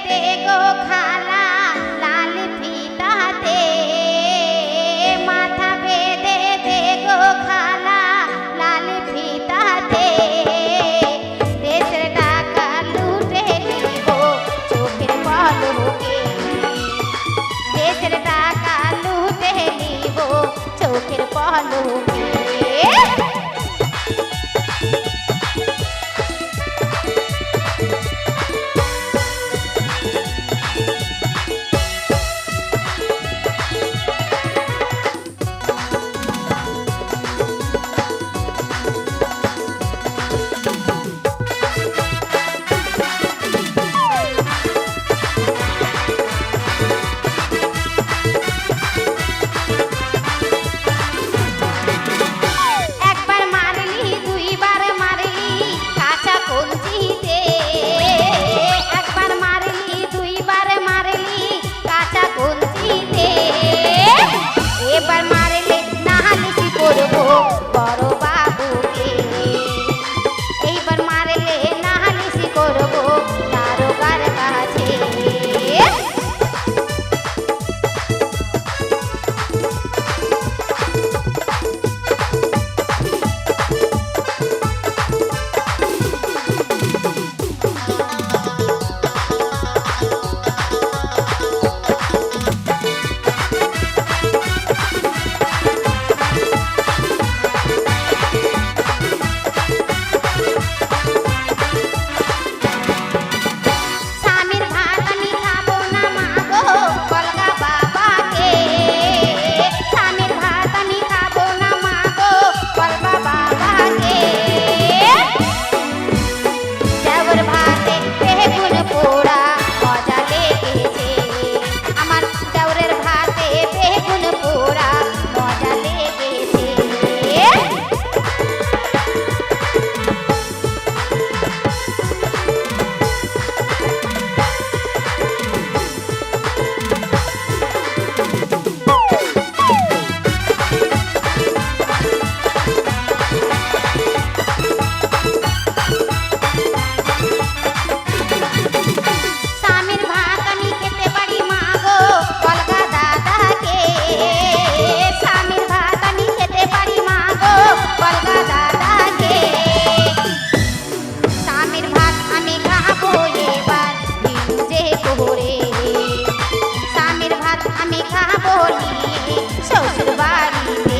দে গো খালা লাল ফিতাতে, মাথা বেঁধে দে গো খালা লাল ফিতাতে, দেশের টাকা লুটে নিব চোখের পলকে, দেশের টাকা লুটে নিব চোখের পলকে। এবার মারলে নালিশ করবো বড় বাবুকে, এইবার মারলে নালিশ করবো দারোগার কাছে। আমি খাবো শ্বশুর বাড়িতে।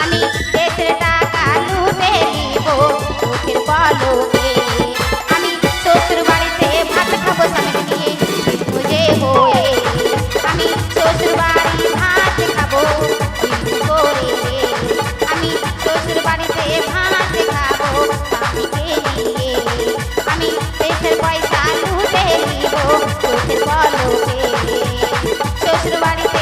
আমি দেশের টাকা লুটে নিব চোখের পলকে, আমি শ্বশুর বাড়িতে ভাত খাবো স্বামীকে নিয়ে বুঝে হয়ে, আমি শ্বশুর বাড়ি ভাত খাবো করে, আমি শ্বশুর বাড়িতে ভাত খাবো স্বামীকে নিয়ে, আমি দেশের পয়সা লুটে নিব চোখের পলকে, শ্বশুর বাড়িতে